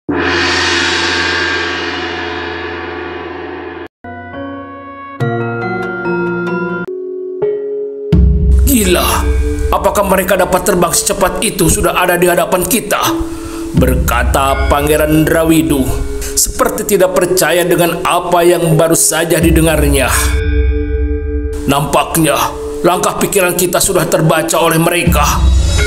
Gila, apakah mereka dapat terbang secepat itu sudah ada di hadapan kita? Berkata Pangeran Drawidu, seperti tidak percaya dengan apa yang baru saja didengarnya. Nampaknya langkah pikiran kita sudah terbaca oleh mereka,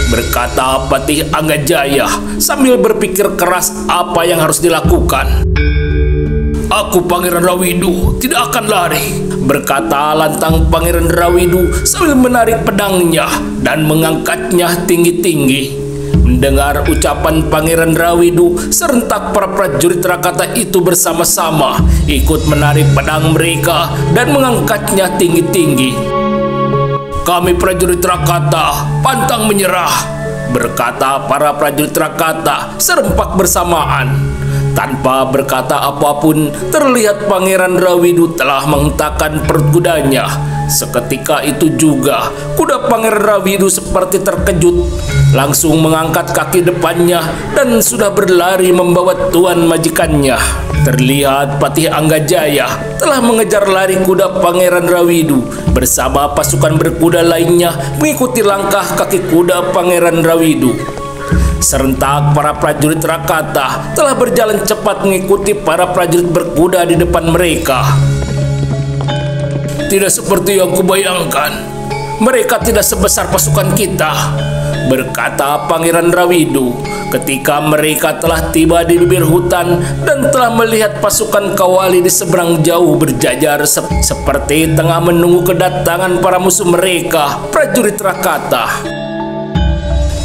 berkata Patih Anggajaya sambil berpikir keras apa yang harus dilakukan. Aku Pangeran Drawidu tidak akan lari, berkata lantang Pangeran Drawidu sambil menarik pedangnya dan mengangkatnya tinggi-tinggi. Mendengar ucapan Pangeran Drawidu, serentak para prajurit Rakata itu bersama-sama ikut menarik pedang mereka dan mengangkatnya tinggi-tinggi. Kami prajurit Rakata pantang menyerah, berkata para prajurit Rakata serempak bersamaan. Tanpa berkata apapun, terlihat Pangeran Drawidu telah menghentakkan perut kudanya. Seketika itu juga, kuda Pangeran Drawidu seperti terkejut, langsung mengangkat kaki depannya dan sudah berlari membawa tuan majikannya. Terlihat Patih Anggajaya telah mengejar lari kuda Pangeran Drawidu bersama pasukan berkuda lainnya mengikuti langkah kaki kuda Pangeran Drawidu. Serentak para prajurit Rakata telah berjalan cepat mengikuti para prajurit berkuda di depan mereka. Tidak seperti yang kubayangkan, mereka tidak sebesar pasukan kita, berkata Pangeran Drawidu ketika mereka telah tiba di bibir hutan dan telah melihat pasukan kawali di seberang jauh berjajar seperti tengah menunggu kedatangan para musuh mereka, prajurit Rakata.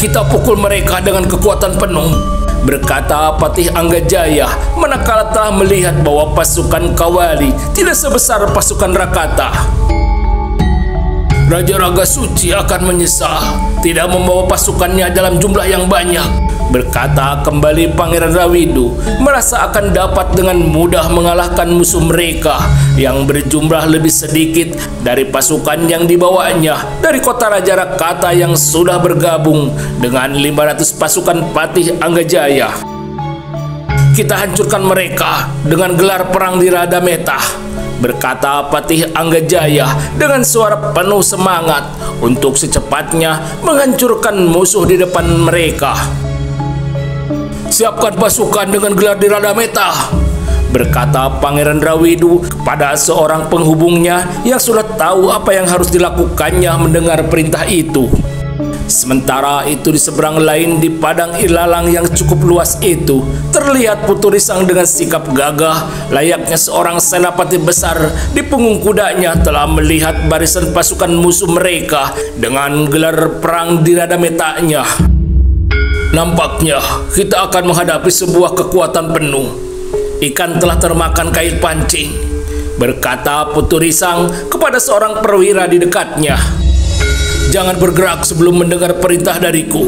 Kita pukul mereka dengan kekuatan penuh, berkata Patih Anggajaya manakala telah melihat bahwa pasukan kawali tidak sebesar pasukan Rakata. Raja Raga Suci akan menyesal tidak membawa pasukannya dalam jumlah yang banyak, berkata kembali Pangeran Drawidu, merasa akan dapat dengan mudah mengalahkan musuh mereka yang berjumlah lebih sedikit dari pasukan yang dibawanya dari kota Raja Rakata yang sudah bergabung dengan 500 pasukan Patih Anggajaya. Kita hancurkan mereka dengan gelar perang di Radameta, berkata Patih Anggajaya dengan suara penuh semangat untuk secepatnya menghancurkan musuh di depan mereka. Siapkan pasukan dengan gelar di Radameta, berkata Pangeran Drawidu kepada seorang penghubungnya yang sudah tahu apa yang harus dilakukannya mendengar perintah itu. Sementara itu di seberang lain di padang ilalang yang cukup luas itu, terlihat Putu Risang dengan sikap gagah layaknya seorang senapati besar di punggung kudanya telah melihat barisan pasukan musuh mereka dengan gelar perang di Radametanya. Nampaknya kita akan menghadapi sebuah kekuatan penuh. Ikan telah termakan kail pancing, berkata Putu Risang kepada seorang perwira di dekatnya. Jangan bergerak sebelum mendengar perintah dariku,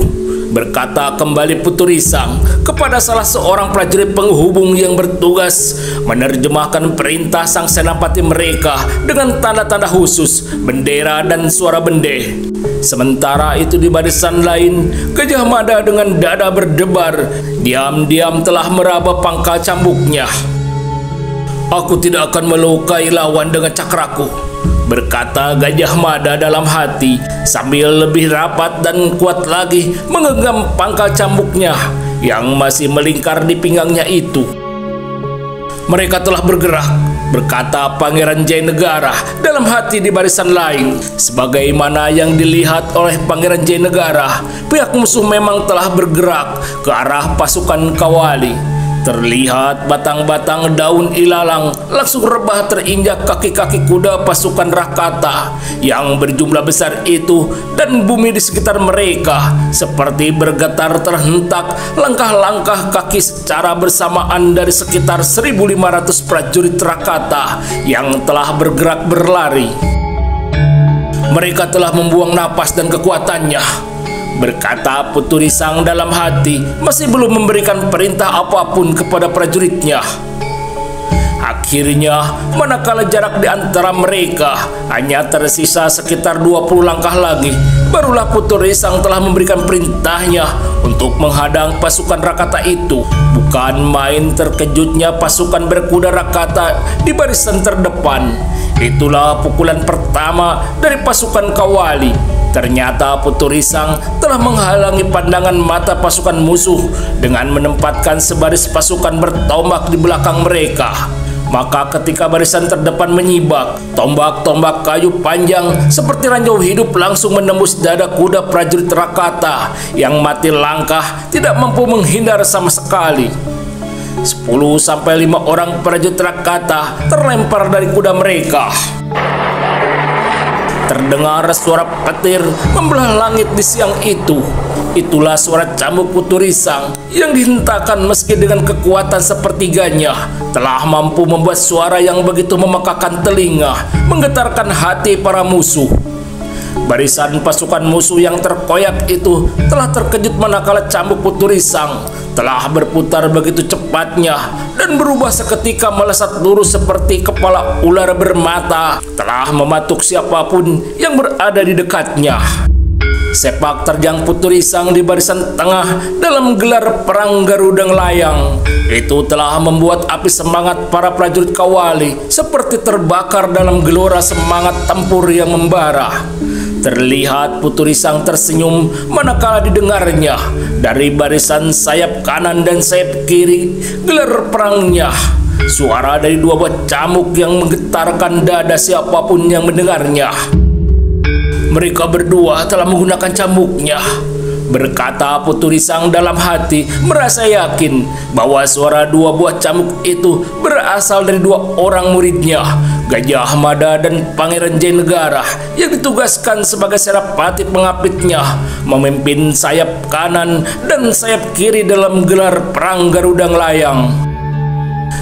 berkata kembali Putu Risang kepada salah seorang prajurit penghubung yang bertugas menerjemahkan perintah sang senapati mereka dengan tanda-tanda khusus, bendera dan suara bende. Sementara itu di barisan lain, Gajah Mada dengan dada berdebar diam-diam telah meraba pangkal cambuknya. Aku tidak akan melukai lawan dengan cakraku, berkata Gajah Mada dalam hati sambil lebih rapat dan kuat lagi menggenggam pangkal cambuknya yang masih melingkar di pinggangnya itu. Mereka telah bergerak, berkata Pangeran Jayanegara dalam hati di barisan lain. Sebagaimana yang dilihat oleh Pangeran Jayanegara, pihak musuh memang telah bergerak ke arah pasukan kawali. Terlihat batang-batang daun ilalang langsung rebah terinjak kaki-kaki kuda pasukan Rakata yang berjumlah besar itu, dan bumi di sekitar mereka seperti bergetar terhentak langkah-langkah kaki secara bersamaan dari sekitar 1.500 prajurit Rakata yang telah bergerak berlari. Mereka telah membuang napas dan kekuatannya, berkata Putu Risang dalam hati, masih belum memberikan perintah apapun kepada prajuritnya. Akhirnya, manakala jarak di antara mereka hanya tersisa sekitar 20 langkah lagi, barulah Putu Risang telah memberikan perintahnya untuk menghadang pasukan Rakata itu. Bukan main terkejutnya pasukan berkuda Rakata di barisan terdepan. Itulah pukulan pertama dari pasukan Kawali. Ternyata Putu Risang telah menghalangi pandangan mata pasukan musuh dengan menempatkan sebaris pasukan bertombak di belakang mereka. Maka ketika barisan terdepan menyibak, tombak-tombak kayu panjang seperti ranjau hidup langsung menembus dada kuda prajurit Rakata yang mati langkah, tidak mampu menghindar sama sekali. 10-5 orang prajurit Rakata terlempar dari kuda mereka. Terdengar suara petir membelah langit di siang itu. Itulah suara cambuk Putu Risang yang dihentakkan meski dengan kekuatan sepertiganya telah mampu membuat suara yang begitu memekakan telinga, menggetarkan hati para musuh. Barisan pasukan musuh yang terkoyak itu telah terkejut manakala cambuk Putu Risang telah berputar begitu cepatnya dan berubah seketika melesat lurus seperti kepala ular bermata, telah mematuk siapapun yang berada di dekatnya. Sepak terjang Putu Risang di barisan tengah dalam gelar perang Garudang Layang itu telah membuat api semangat para prajurit Kawali seperti terbakar dalam gelora semangat tempur yang membara. Terlihat Putu Risang tersenyum manakala didengarnya dari barisan sayap kanan dan sayap kiri gelar perangnya. Suara dari dua buah cambuk yang menggetarkan dada siapapun yang mendengarnya. Mereka berdua telah menggunakan cambuknya, berkata Putu Risang dalam hati, merasa yakin bahwa suara dua buah cambuk itu berasal dari dua orang muridnya, Gajah Mada dan Pangeran Jayanegara, yang ditugaskan sebagai senapati pengapitnya, memimpin sayap kanan dan sayap kiri dalam gelar perang Garudang Layang.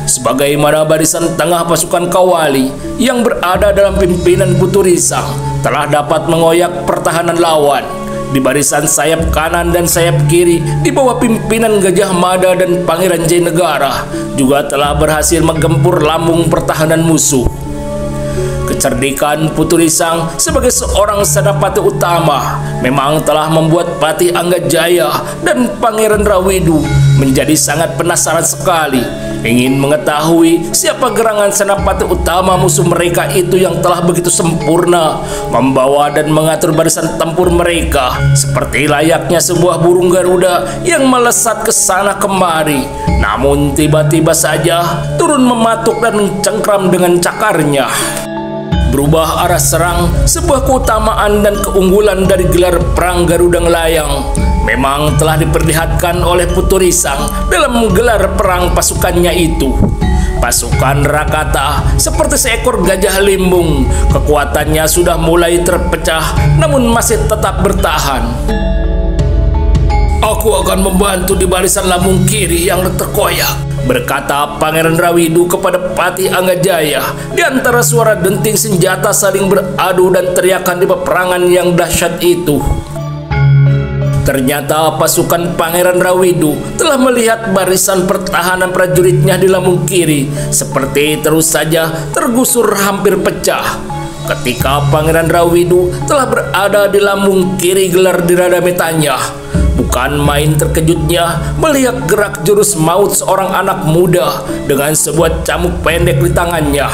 Sebagaimana barisan tengah pasukan Kawali yang berada dalam pimpinan Putu Risang telah dapat mengoyak pertahanan lawan, di barisan sayap kanan dan sayap kiri di bawah pimpinan Gajah Mada dan Pangeran Jayanegara juga telah berhasil menggempur lambung pertahanan musuh. Kecerdikan Putu Risang sebagai seorang senapati utama memang telah membuat Patih Anggajaya dan Pangeran Rawidu menjadi sangat penasaran sekali, ingin mengetahui siapa gerangan senapati utama musuh mereka itu yang telah begitu sempurna membawa dan mengatur barisan tempur mereka seperti layaknya sebuah burung Garuda yang melesat ke sana kemari, namun tiba-tiba saja turun mematuk dan mencengkram dengan cakarnya. Berubah arah serang, sebuah keutamaan dan keunggulan dari gelar perang Garudang Layang memang telah diperlihatkan oleh Putu Risang dalam gelar perang pasukannya itu. Pasukan Rakata seperti seekor gajah limbung, kekuatannya sudah mulai terpecah namun masih tetap bertahan. Aku akan membantu di barisan lambung kiri yang terkoyak, berkata Pangeran Rawidu kepada Patih Anggajaya di antara suara denting senjata saling beradu dan teriakan di peperangan yang dahsyat itu. Ternyata pasukan Pangeran Rawidu telah melihat barisan pertahanan prajuritnya di lambung kiri seperti terus saja tergusur hampir pecah. Ketika Pangeran Rawidu telah berada di lambung kiri gelar di Radametanya, bukan main terkejutnya melihat gerak jurus maut seorang anak muda dengan sebuah cambuk pendek di tangannya.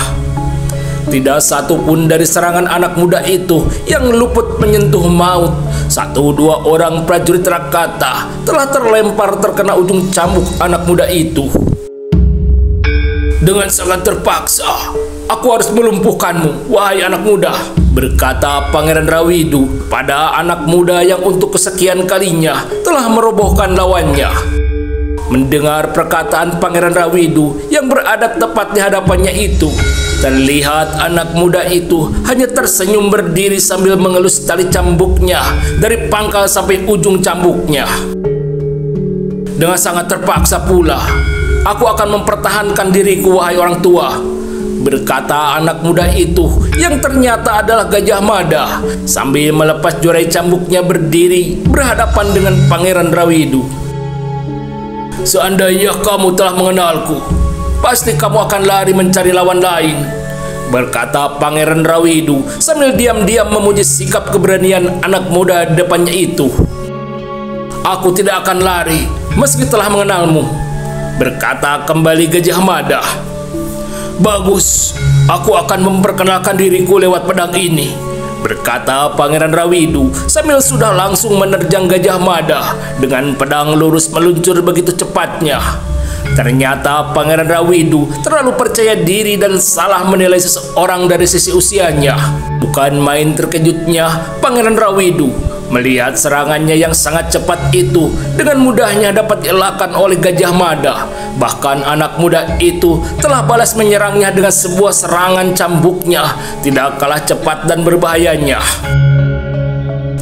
Tidak satu pun dari serangan anak muda itu yang luput menyentuh maut. 1-2 orang prajurit Rakata telah terlempar terkena ujung cambuk anak muda itu. Dengan sangat terpaksa, aku harus melumpuhkanmu, wahai anak muda, berkata Pangeran Rawidu pada anak muda yang untuk kesekian kalinya telah merobohkan lawannya. Mendengar perkataan Pangeran Rawidu yang berada tepat di hadapannya itu, terlihat anak muda itu hanya tersenyum berdiri sambil mengelus tali cambuknya dari pangkal sampai ujung cambuknya. Dengan sangat terpaksa pula, aku akan mempertahankan diriku, wahai orang tua, berkata anak muda itu yang ternyata adalah Gajah Mada sambil melepas jurai cambuknya berdiri berhadapan dengan Pangeran Rawidu. Seandainya kamu telah mengenalku, pasti kamu akan lari mencari lawan lain, berkata Pangeran Rawidu sambil diam-diam memuji sikap keberanian anak muda depannya itu. Aku tidak akan lari meski telah mengenalmu, berkata kembali Gajah Mada. "Bagus, aku akan memperkenalkan diriku lewat pedang ini," berkata Pangeran Rawidu sambil sudah langsung menerjang Gajah Mada dengan pedang lurus meluncur begitu cepatnya. Ternyata Pangeran Rawidu terlalu percaya diri dan salah menilai seseorang dari sisi usianya. Bukan main terkejutnya Pangeran Rawidu melihat serangannya yang sangat cepat itu dengan mudahnya dapat dielakkan oleh Gajah Mada. Bahkan anak muda itu telah balas menyerangnya dengan sebuah serangan cambuknya tidak kalah cepat dan berbahayanya.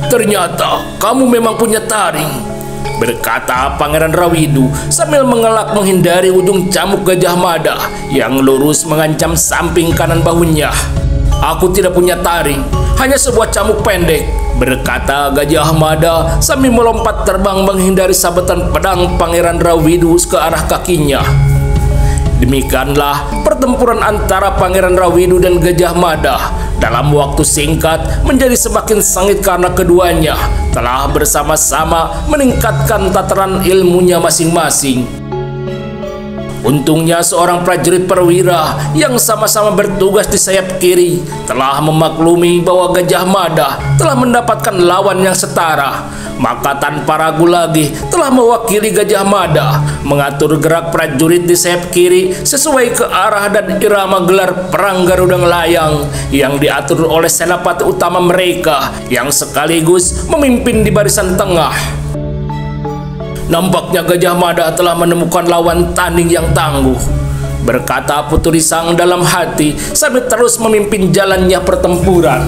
"Ternyata kamu memang punya taring," berkata Pangeran Rawidu sambil mengelak menghindari ujung cambuk Gajah Mada yang lurus mengancam samping kanan bahunya. "Aku tidak punya taring, hanya sebuah cambuk pendek," berkata Gajah Mada sambil melompat terbang menghindari sabetan pedang Pangeran Rawidu ke arah kakinya. Demikianlah pertempuran antara Pangeran Rawidu dan Gajah Mada dalam waktu singkat menjadi semakin sengit karena keduanya telah bersama-sama meningkatkan tataran ilmunya masing-masing. Untungnya seorang prajurit perwira yang sama-sama bertugas di sayap kiri telah memaklumi bahwa Gajah Mada telah mendapatkan lawan yang setara. Maka tanpa ragu lagi telah mewakili Gajah Mada mengatur gerak prajurit di sayap kiri sesuai ke arah dan irama gelar perang Garuda Layang yang diatur oleh senapati utama mereka yang sekaligus memimpin di barisan tengah. "Nampaknya Gajah Mada telah menemukan lawan tanding yang tangguh," berkata Putri Sang dalam hati sambil terus memimpin jalannya pertempuran.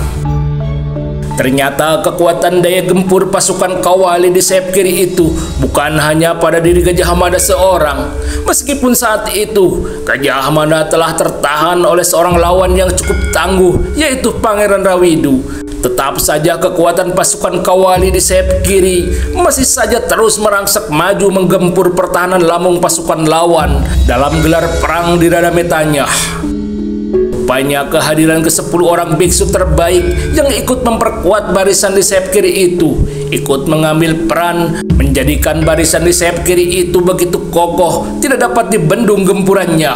Ternyata kekuatan daya gempur pasukan Kawali di sayap kiri itu bukan hanya pada diri Gajah Mada seorang. Meskipun saat itu Gajah Mada telah tertahan oleh seorang lawan yang cukup tangguh, yaitu Pangeran Rawidu, tetap saja kekuatan pasukan Kawali di sayap kiri masih saja terus merangsek maju menggempur pertahanan lambung pasukan lawan dalam gelar perang di Radametanya. Rupanya kehadiran ke-10 orang biksu terbaik yang ikut memperkuat barisan di sayap kiri itu ikut mengambil peran menjadikan barisan di sayap kiri itu begitu kokoh tidak dapat dibendung gempurannya.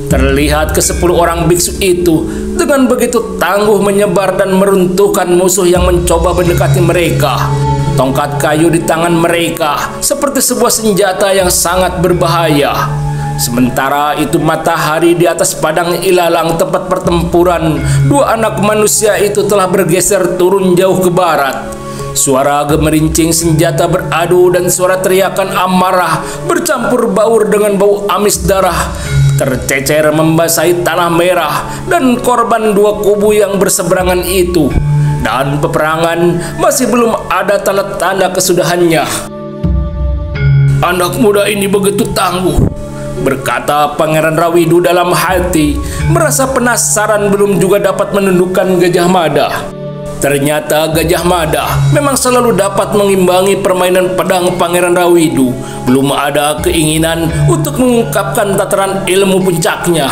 Terlihat ke-10 orang biksu itu dengan begitu tangguh menyebar dan meruntuhkan musuh yang mencoba mendekati mereka. Tongkat kayu di tangan mereka seperti sebuah senjata yang sangat berbahaya. Sementara itu matahari di atas padang ilalang tempat pertempuran dua anak manusia itu telah bergeser turun jauh ke barat. Suara gemerincing senjata beradu dan suara teriakan amarah bercampur baur dengan bau amis darah tercecer membasahi tanah merah dan korban dua kubu yang berseberangan itu. Dan peperangan masih belum ada tanda-tanda kesudahannya. "Anak muda ini begitu tangguh," berkata Pangeran Rawidu dalam hati, merasa penasaran belum juga dapat menundukkan Gajah Mada. Ternyata Gajah Mada memang selalu dapat mengimbangi permainan pedang Pangeran Rawidu. Belum ada keinginan untuk mengungkapkan tataran ilmu puncaknya.